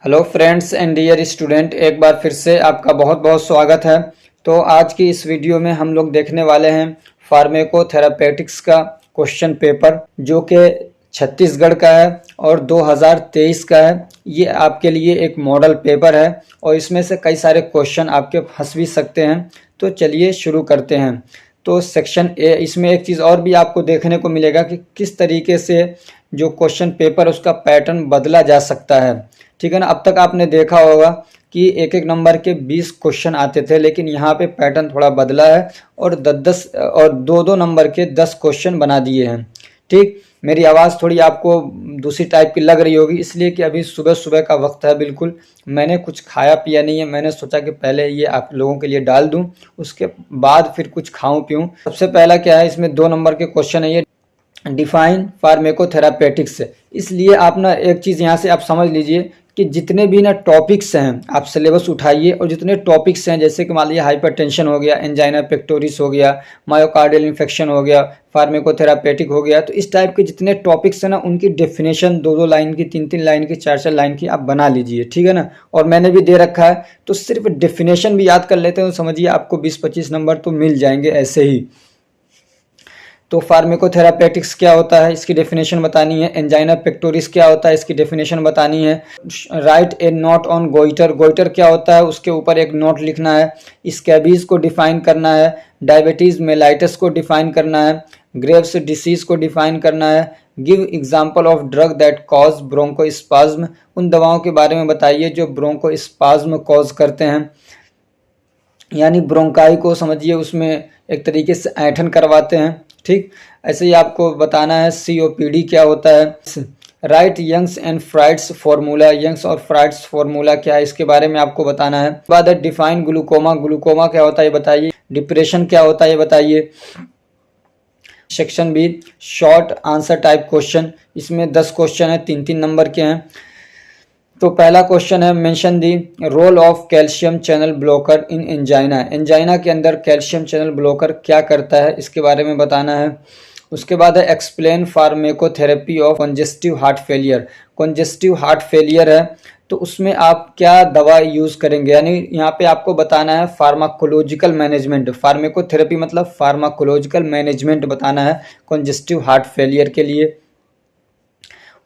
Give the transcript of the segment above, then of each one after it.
Hello friends and dear student, एक बार फिर से आपका बहुत बहुत स्वागत है। तो आज की इस वीडियो में हम लोग देखने वाले हैं फार्मेकोथेरापेटिक्स का क्वेश्चन पेपर, जो कि छत्तीसगढ़ का है और 2023 का है। ये आपके लिए एक मॉडल पेपर है और इसमें से कई सारे क्वेश्चन आपके फंस भी सकते हैं। तो चलिए शुरू करते हैं। तो सेक्शन ए, इसमें एक चीज़ और भी आपको देखने को मिलेगा कि किस तरीके से जो क्वेश्चन पेपर उसका पैटर्न बदला जा सकता है। ठीक है ना। अब तक आपने देखा होगा कि एक एक नंबर के 20 क्वेश्चन आते थे, लेकिन यहाँ पे पैटर्न थोड़ा बदला है और 10-10 और 2-2 नंबर के 10 क्वेश्चन बना दिए हैं। ठीक, मेरी आवाज़ थोड़ी आपको दूसरी टाइप की लग रही होगी, इसलिए कि अभी सुबह सुबह का वक्त है। बिल्कुल मैंने कुछ खाया पिया नहीं है। मैंने सोचा कि पहले ये आप लोगों के लिए डाल दूं, उसके बाद फिर कुछ खाऊं पीऊं। सबसे पहला क्या है, इसमें 2 नंबर के क्वेश्चन है ये, डिफाइन फार्मेकोथेरापेटिक्स। इसलिए आप ना एक चीज़ यहाँ से आप समझ लीजिए कि जितने भी ना टॉपिक्स हैं आप सिलेबस उठाइए, और जितने टॉपिक्स हैं जैसे कि मान लीजिए हाइपरटेंशन हो गया, एंजाइना पेक्टोरिस हो गया, मायोकार्डियल इन्फेक्शन हो गया, फार्मेकोथेरापेटिक हो गया, तो इस टाइप के जितने टॉपिक्स हैं ना उनकी डेफिनेशन 2-2 लाइन की, 3-3 लाइन की, 4-4 लाइन की आप बना लीजिए। ठीक है ना। और मैंने भी दे रखा है, तो सिर्फ डेफिनेशन भी याद कर लेते हैं तो समझिए आपको 20-25 नंबर तो मिल जाएंगे ऐसे ही। तो फार्मेकोथेरापेटिक्स क्या होता है, इसकी डेफिनेशन बतानी है। एंजाइना पेक्टोरिस क्या होता है, इसकी डेफिनेशन बतानी है। Write a note on goitre, goitre क्या होता है उसके ऊपर एक नोट लिखना है। स्कैबीज को डिफाइन करना है। डायबिटीज मेलाइटस को डिफाइन करना है। ग्रेव्स डिसीज को डिफाइन करना है। Give example of drug that cause bronchospasm, उन दवाओं के बारे में बताइए जो ब्रोंकोस्पाज्म कॉज करते हैं, यानी ब्रोंकाई को समझिए उसमें एक तरीके से ऐंठन करवाते हैं। ठीक, ऐसे ही आपको बताना है सीओपीडी क्या होता है। Write Young's and Fried's formula, Young's और फ्राइड्स फॉर्मूला क्या है इसके बारे में आपको बताना है। बाद डिफाइन ग्लूकोमा, ग्लूकोमा क्या होता है ये बताइए। डिप्रेशन क्या होता है ये बताइए। Section B, short answer type question, इसमें 10 क्वेश्चन है, 3-3 नंबर के हैं। तो पहला क्वेश्चन है, mention the role of calcium channel blocker in angina, angina के अंदर कैल्शियम चैनल ब्लॉकर क्या करता है इसके बारे में बताना है। उसके बाद है explain pharmacotherapy of congestive heart failure, congestive heart failure है तो उसमें आप क्या दवा यूज़ करेंगे, यानी यहाँ पे आपको बताना है फार्माकोलॉजिकल मैनेजमेंट। फार्मेकोथेरेपी मतलब फार्माकोलॉजिकल मैनेजमेंट बताना है कंजेस्टिव हार्ट फेलियर के लिए।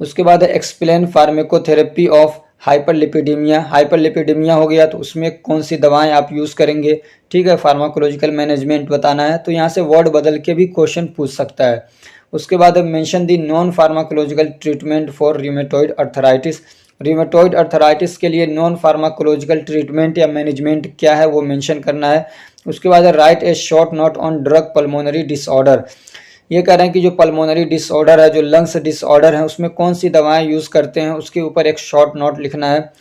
उसके बाद है explain pharmacotherapy of hyperlipidaemia, hyperlipidaemia हो गया तो उसमें कौन सी दवाएं आप यूज़ करेंगे। ठीक है, फार्माकोलॉजिकल मैनेजमेंट बताना है, तो यहाँ से वर्ड बदल के भी क्वेश्चन पूछ सकता है। उसके बाद mention the non pharmacological treatment for rheumatoid arthritis, rheumatoid arthritis के लिए नॉन फार्माकोलॉजिकल ट्रीटमेंट या मैनेजमेंट क्या है वो मेंशन करना है। उसके बाद right A short note on drug pulmonary disorder, ये कह रहे हैं कि जो पल्मोनरी डिसऑर्डर है, जो लंग्स डिसऑर्डर है, उसमें कौन सी दवाएं यूज़ करते हैं उसके ऊपर एक शॉर्ट नोट लिखना है।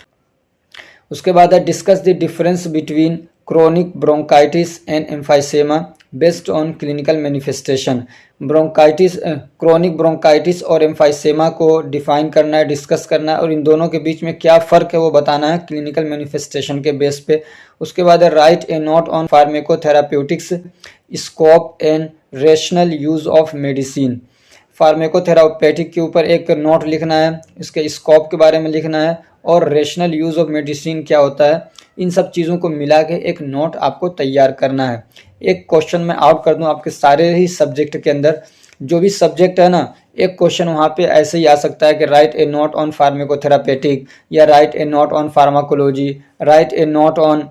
उसके बाद है discuss the difference between chronic bronchitis and emphysema based on clinical manifestation, bronchitis, chronic bronchitis और एम्फाइसेमा को डिफाइन करना है, डिस्कस करना है, और इन दोनों के बीच में क्या फ़र्क है वो बताना है क्लिनिकल मैनिफेस्टेशन के बेस पे। उसके बाद है write a note on pharmacotherapeutics scope and rational use of medicine, pharmacotherapeutic के ऊपर एक नोट लिखना है, इसके स्कोप के बारे में लिखना है, और रेशनल यूज़ ऑफ मेडिसिन क्या होता है। इन सब चीज़ों को मिला के एक नोट आपको तैयार करना है। एक क्वेश्चन मैं आउट कर दूं आपके सारे ही सब्जेक्ट के अंदर, जो भी सब्जेक्ट है ना, एक क्वेश्चन वहाँ पे ऐसे ही आ सकता है कि राइट ए नोट ऑन फार्मेकोथेरापेटिक, या right a note on pharmacology, right a note on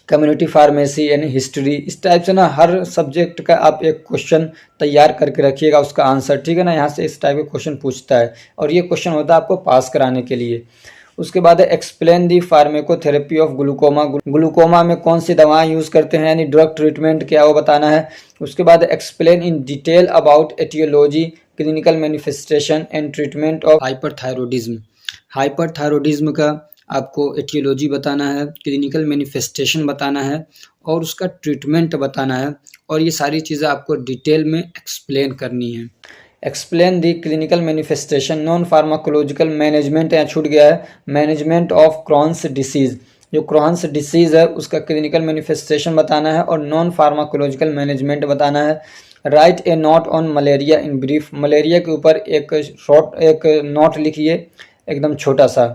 community pharmacy यानी हिस्ट्री। इस टाइप से ना हर सब्जेक्ट का आप एक क्वेश्चन तैयार करके रखिएगा उसका आंसर। ठीक है ना, यहाँ से इस टाइप के क्वेश्चन पूछता है और ये क्वेश्चन होता है आपको पास कराने के लिए। उसके बाद है explain the pharmacotherapy of glaucoma, glaucoma में कौन सी दवाएं यूज़ करते हैं यानी ड्रग ट्रीटमेंट क्या वो बताना है। उसके बाद explain in detail about aetiology, clinical manifestation and treatment of hyperthyroidism, hyperthyroidism का आपको एटियोलॉजी बताना है, क्लिनिकल मैनिफेस्टेशन बताना है और उसका ट्रीटमेंट बताना है, और ये सारी चीज़ें आपको डिटेल में एक्सप्लेन करनी है। Explain the clinical manifestation, non pharmacological management यहाँ छूट गया है, मैनेजमेंट ऑफ क्रॉन्स डिसीज़, जो क्रॉन्स डिसीज़ है उसका क्लिनिकल मैनिफेस्टेशन बताना है और नॉन फार्माकोलॉजिकल मैनेजमेंट बताना है। Write a note on malaria in brief, malaria के ऊपर एक शॉर्ट एक नोट लिखिए एकदम छोटा सा।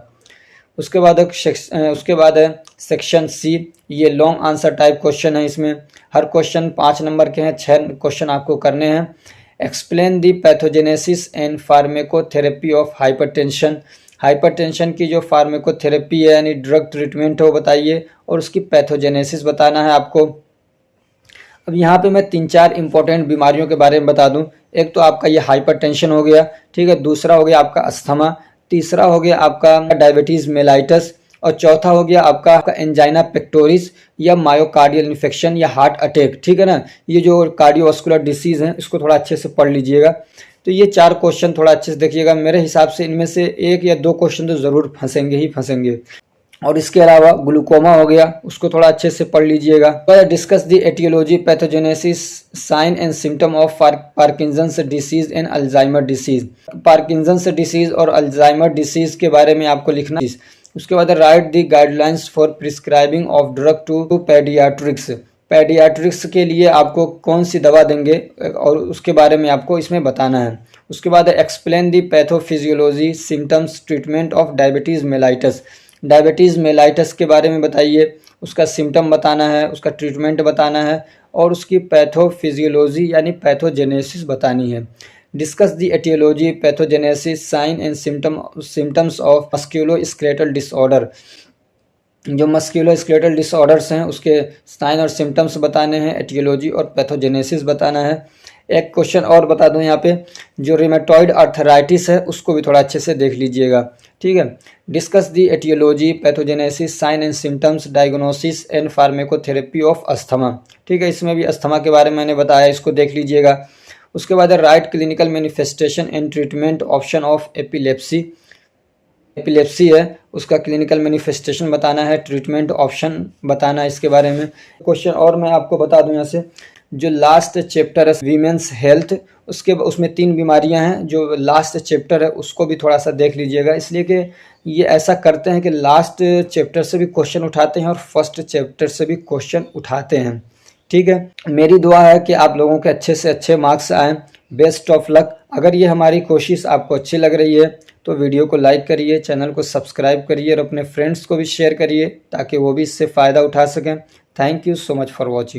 उसके बाद है सेक्शन सी, ये लॉन्ग आंसर टाइप क्वेश्चन है। इसमें हर क्वेश्चन 5 नंबर के हैं, 6 क्वेश्चन आपको करने हैं। Explain the pathogenesis and pharmacotherapy of hypertension, hypertension की जो फार्मेकोथेरेपी है यानी ड्रग ट्रीटमेंट है वो बताइए, और उसकी पैथोजेनेसिस बताना है आपको। अब यहाँ पे मैं 3-4 इंपॉर्टेंट बीमारियों के बारे में बता दूं। एक तो आपका ये हाइपरटेंशन हो गया, ठीक है, दूसरा हो गया आपका अस्थमा, तीसरा हो गया आपका डायबिटीज मेलाइटस, और चौथा हो गया आपका एंजाइना पेक्टोरिस या मायोकार्डियल इन्फेक्शन या हार्ट अटैक, ठीक है ना। ये जो कार्डियोवास्कुलर डिसीज हैं इसको थोड़ा अच्छे से पढ़ लीजिएगा। तो ये 4 क्वेश्चन थोड़ा अच्छे से देखिएगा, मेरे हिसाब से इनमें से 1 या 2 क्वेश्चन तो ज़रूर फंसेंगे ही फंसेंगे। और इसके अलावा ग्लूकोमा हो गया, उसको थोड़ा अच्छे से पढ़ लीजिएगा। Discuss the aetiology, pathogenesis, sign and symptom of Parkinson's disease and Alzheimer disease. Parkinson's disease और अल्जाइमर डिसीज के बारे में आपको लिखना। उसके बाद write the guidelines for prescribing of drug to paediatrics, paediatrics के लिए आपको कौन सी दवा देंगे और उसके बारे में आपको इसमें बताना है। उसके बाद explain the pathophysiology, symptoms, treatment of diabetes mellitus, diabetes mellitus के बारे में बताइए, उसका सिम्टम बताना है, उसका ट्रीटमेंट बताना है और उसकी पैथोफिजियोलॉजी यानी पैथोजेनेसिस बतानी है। Discuss the aetiology, pathogenesis, sign and symptoms of musculoskeletal disorder, जो मस्कुलोस्केलेटल डिसऑर्डर्स हैं उसके साइन और सिम्टम्स बताने हैं, एटियोलॉजी और पैथोजेनेसिस बताना है। एक क्वेश्चन और बता दूं यहाँ पे, जो रिमेटॉइड आर्थराइटिस है उसको भी थोड़ा अच्छे से देख लीजिएगा, ठीक है। Discuss the aetiology, pathogenesis, sign and symptoms, diagnosis and pharmacotherapy of asthma, ठीक है, इसमें भी अस्थमा के बारे में मैंने बताया, इसको देख लीजिएगा। उसके बाद right clinical manifestation and treatment option of epilepsy, epilepsy है उसका क्लिनिकल मैनिफेस्टेशन बताना है, ट्रीटमेंट ऑप्शन बताना है इसके बारे में। क्वेश्चन और मैं आपको बता दूं यहाँ से, जो लास्ट चैप्टर है वीमेंस हेल्थ, उसमें 3 बीमारियां हैं, जो लास्ट चैप्टर है उसको भी थोड़ा सा देख लीजिएगा, इसलिए कि ये ऐसा करते हैं कि लास्ट चैप्टर से भी क्वेश्चन उठाते हैं और फर्स्ट चैप्टर से भी क्वेश्चन उठाते हैं, ठीक है। मेरी दुआ है कि आप लोगों के अच्छे से अच्छे मार्क्स आएँ। Best of luck. अगर ये हमारी कोशिश आपको अच्छी लग रही है तो वीडियो को लाइक करिए, चैनल को सब्सक्राइब करिए और अपने फ्रेंड्स को भी शेयर करिए ताकि वो भी इससे फ़ायदा उठा सकें। Thank you so much for watching.